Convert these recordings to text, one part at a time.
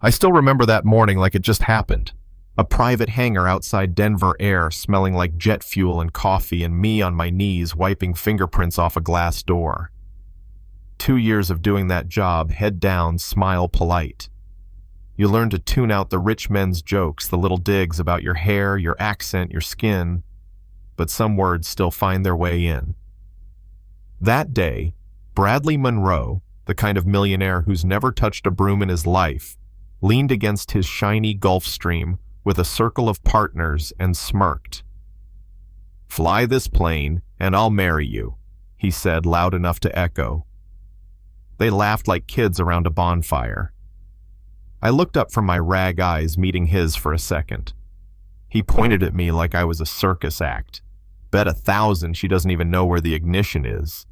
I still remember that morning like it just happened. A private hangar outside Denver Air smelling like jet fuel and coffee, and me on my knees wiping fingerprints off a glass door. 2 years of doing that job, head down, smile polite. You learn to tune out the rich men's jokes, the little digs about your hair, your accent, your skin, but some words still find their way in. That day, Bradley Monroe, the kind of millionaire who's never touched a broom in his life, leaned against his shiny Gulfstream with a circle of partners and smirked. "Fly this plane, and I'll marry you," he said loud enough to echo. They laughed like kids around a bonfire. I looked up from my rag eyes, meeting his for a second. He pointed at me like I was a circus act. Bet 1,000 she doesn't even know where the ignition is.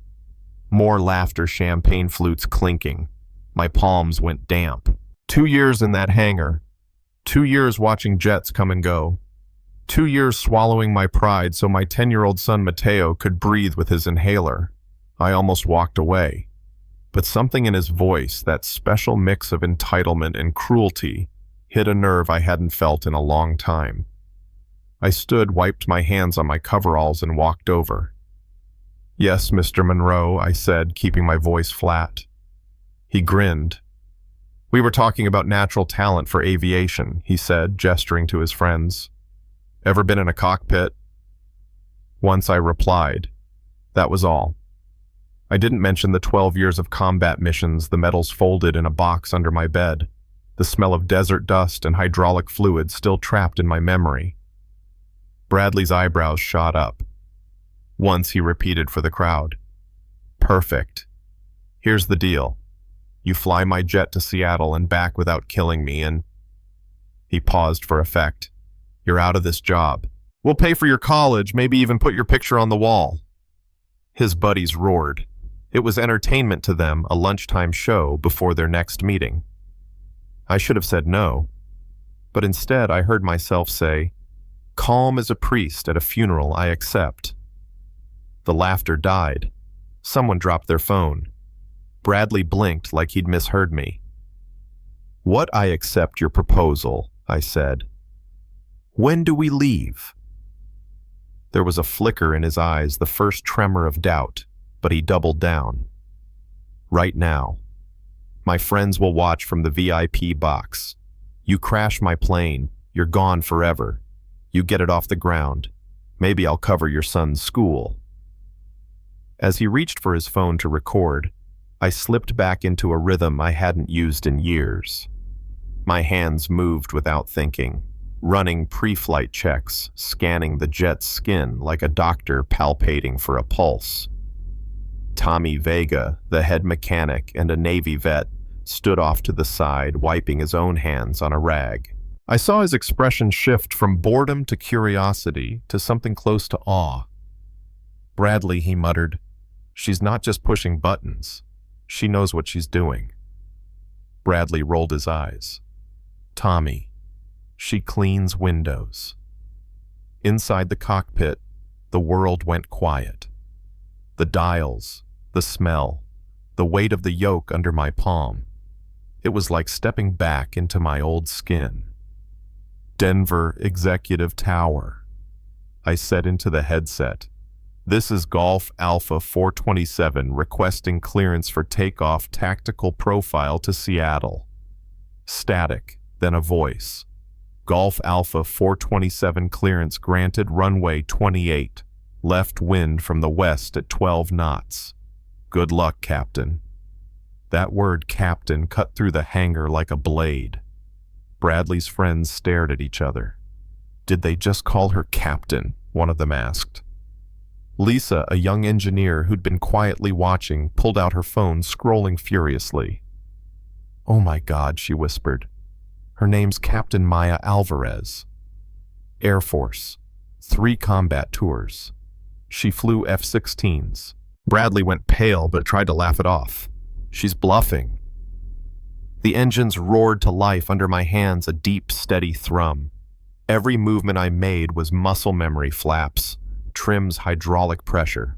More laughter, champagne flutes clinking. My palms went damp. 2 years in that hangar. 2 years watching jets come and go. 2 years swallowing my pride so my 10-year-old son Mateo could breathe with his inhaler. I almost walked away. But something in his voice, that special mix of entitlement and cruelty, hit a nerve I hadn't felt in a long time. I stood, wiped my hands on my coveralls, and walked over. "Yes, Mr. Monroe," I said, keeping my voice flat. He grinned. "We were talking about natural talent for aviation," he said, gesturing to his friends. "Ever been in a cockpit?" Once I replied. That was all. I didn't mention the 12 years of combat missions, the medals folded in a box under my bed, the smell of desert dust and hydraulic fluid still trapped in my memory. Bradley's eyebrows shot up. Once he repeated for the crowd. "Perfect. Here's the deal. You fly my jet to Seattle and back without killing me, and..." He paused for effect. "You're out of this job. We'll pay for your college, maybe even put your picture on the wall." His buddies roared. It was entertainment to them, a lunchtime show before their next meeting. I should have said no, but instead I heard myself say, "Calm as a priest at a funeral, I accept." The laughter died. Someone dropped their phone. Bradley blinked like he'd misheard me. "What, I accept your proposal," I said. "When do we leave?" There was a flicker in his eyes, the first tremor of doubt, but he doubled down. "Right now. My friends will watch from the VIP box. You crash my plane, you're gone forever. You get it off the ground. Maybe I'll cover your son's school." As he reached for his phone to record, I slipped back into a rhythm I hadn't used in years. My hands moved without thinking, running pre-flight checks, scanning the jet's skin like a doctor palpating for a pulse. Tommy Vega, the head mechanic and a Navy vet, stood off to the side, wiping his own hands on a rag. I saw his expression shift from boredom to curiosity to something close to awe. "Bradley," he muttered, "she's not just pushing buttons. She knows what she's doing." Bradley rolled his eyes. "Tommy, she cleans windows." Inside the cockpit, the world went quiet. The dials, the smell, the weight of the yoke under my palm. It was like stepping back into my old skin. "Denver Executive Tower," I said into the headset. "This is Golf Alpha 427 requesting clearance for takeoff, tactical profile to Seattle." Static, then a voice. "Golf Alpha 427 clearance granted, runway 28, left wind from the west at 12 knots. Good luck, Captain." That word "captain" cut through the hangar like a blade. Bradley's friends stared at each other. "Did they just call her Captain?" one of them asked. Lisa, a young engineer who'd been quietly watching, pulled out her phone, scrolling furiously. "Oh my God," she whispered. "Her name's Captain Maya Alvarez. Air Force. 3 combat tours. She flew F-16s. Bradley went pale but tried to laugh it off. "She's bluffing." The engines roared to life under my hands, a deep, steady thrum. Every movement I made was muscle memory flaps, trim's hydraulic pressure.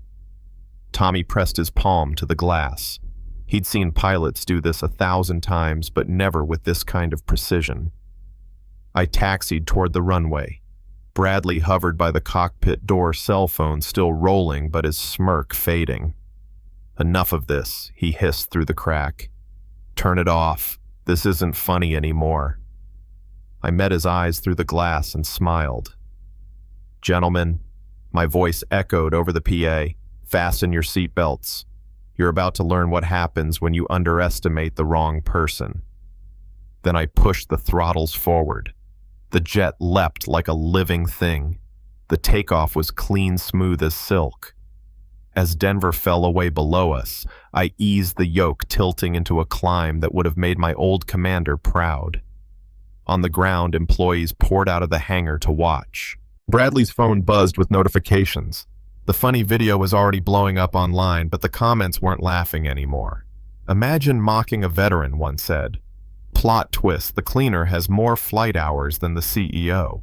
Tommy pressed his palm to the glass. He'd seen pilots do this 1,000 times, but never with this kind of precision. I taxied toward the runway. Bradley hovered by the cockpit door, cell phone still rolling, but his smirk fading. "Enough of this," he hissed through the crack. "Turn it off. This isn't funny anymore." I met his eyes through the glass and smiled. "Gentlemen," my voice echoed over the PA, "fasten your seatbelts. You're about to learn what happens when you underestimate the wrong person." Then I pushed the throttles forward. The jet leapt like a living thing. The takeoff was clean, smooth as silk. As Denver fell away below us, I eased the yoke, tilting into a climb that would have made my old commander proud. On the ground, employees poured out of the hangar to watch. Bradley's phone buzzed with notifications. The funny video was already blowing up online, but the comments weren't laughing anymore. "Imagine mocking a veteran," one said. "Plot twist, the cleaner has more flight hours than the CEO."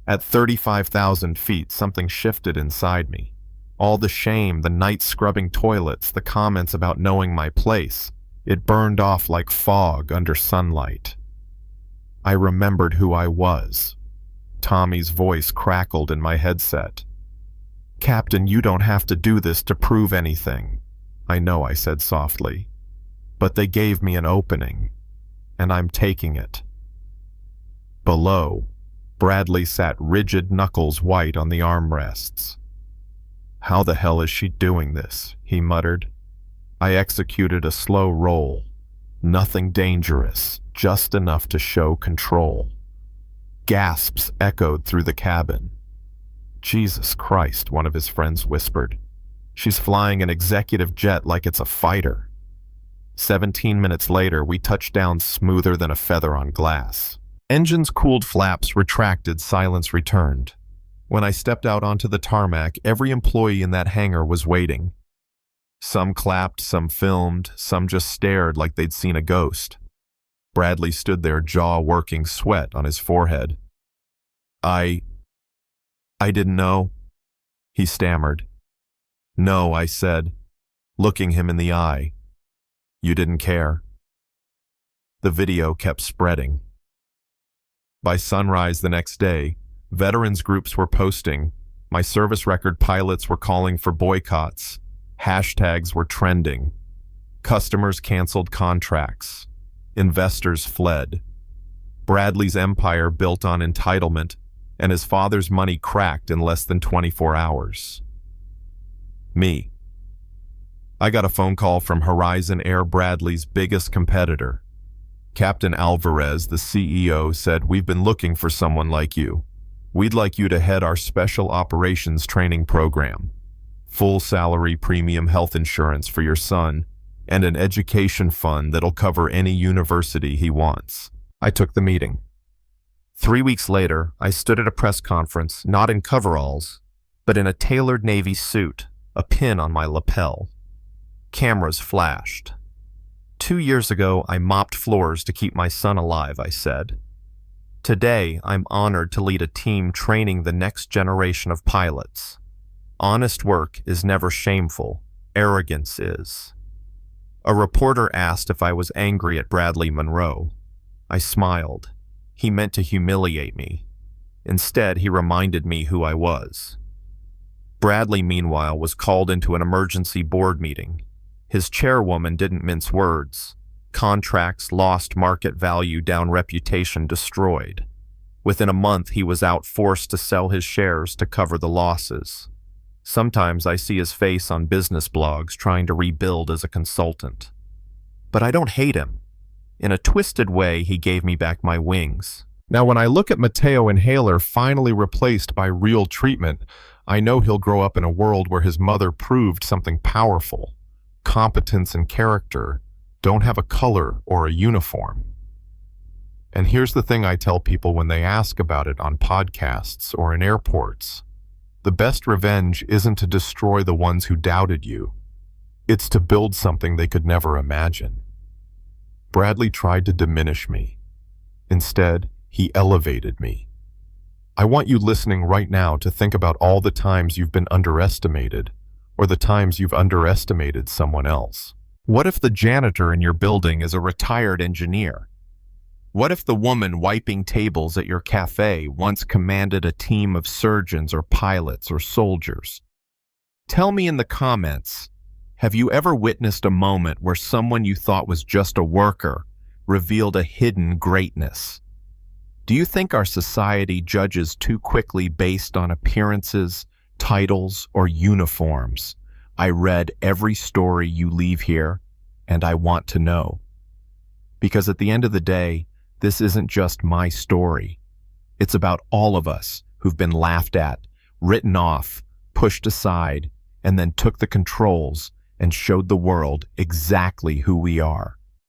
At 35,000 feet, something shifted inside me. All the shame, the night scrubbing toilets, the comments about knowing my place, it burned off like fog under sunlight. I remembered who I was. Tommy's voice crackled in my headset. "Captain, you don't have to do this to prove anything." "I know," I said softly. "But they gave me an opening, and I'm taking it." Below, Bradley sat rigid, knuckles white on the armrests. "How the hell is she doing this?" he muttered. I executed a slow roll. Nothing dangerous, just enough to show control. Gasps echoed through the cabin. "Jesus Christ," one of his friends whispered. "She's flying an executive jet like it's a fighter." 17 minutes later, we touched down smoother than a feather on glass. Engines cooled, flaps retracted, silence returned. When I stepped out onto the tarmac, every employee in that hangar was waiting. Some clapped, some filmed, some just stared like they'd seen a ghost. Bradley stood there, jaw working, sweat on his forehead. I didn't know," he stammered. "No," I said, looking him in the eye. "You didn't care." The video kept spreading. By sunrise the next day, veterans groups were posting. My service record pilots were calling for boycotts. Hashtags were trending. Customers canceled contracts. Investors fled. Bradley's empire built on entitlement, and his father's money cracked in less than 24 hours. Me. I got a phone call from Horizon Air, Bradley's biggest competitor. Captain Alvarez, the CEO, said, "We've been looking for someone like you. We'd like you to head our special operations training program. Full salary, premium health insurance for your son, and an education fund that'll cover any university he wants." I took the meeting. 3 weeks later, I stood at a press conference, not in coveralls, but in a tailored Navy suit, a pin on my lapel. Cameras flashed. 2 years ago, I mopped floors to keep my son alive," I said. "Today, I'm honored to lead a team training the next generation of pilots. Honest work is never shameful. Arrogance is." A reporter asked if I was angry at Bradley Monroe. I smiled. He meant to humiliate me. Instead, he reminded me who I was. Bradley, meanwhile, was called into an emergency board meeting. His chairwoman didn't mince words. Contracts lost, market value down, reputation destroyed. Within a month, he was out, forced to sell his shares to cover the losses. Sometimes I see his face on business blogs trying to rebuild as a consultant. But I don't hate him. In a twisted way, he gave me back my wings. Now, when I look at Mateo Inhaler finally replaced by real treatment, I know he'll grow up in a world where his mother proved something powerful. Competence and character don't have a color or a uniform. And here's the thing I tell people when they ask about it on podcasts or in airports. The best revenge isn't to destroy the ones who doubted you. It's to build something they could never imagine. Bradley tried to diminish me. Instead, he elevated me. I want you listening right now to think about all the times you've been underestimated, or the times you've underestimated someone else. What if the janitor in your building is a retired engineer? What if the woman wiping tables at your cafe once commanded a team of surgeons or pilots or soldiers? Tell me in the comments, have you ever witnessed a moment where someone you thought was just a worker revealed a hidden greatness? Do you think our society judges too quickly based on appearances, titles, or uniforms? I read every story you leave here, and I want to know. Because at the end of the day, this isn't just my story. It's about all of us who've been laughed at, written off, pushed aside, and then took the controls and showed the world exactly who we are.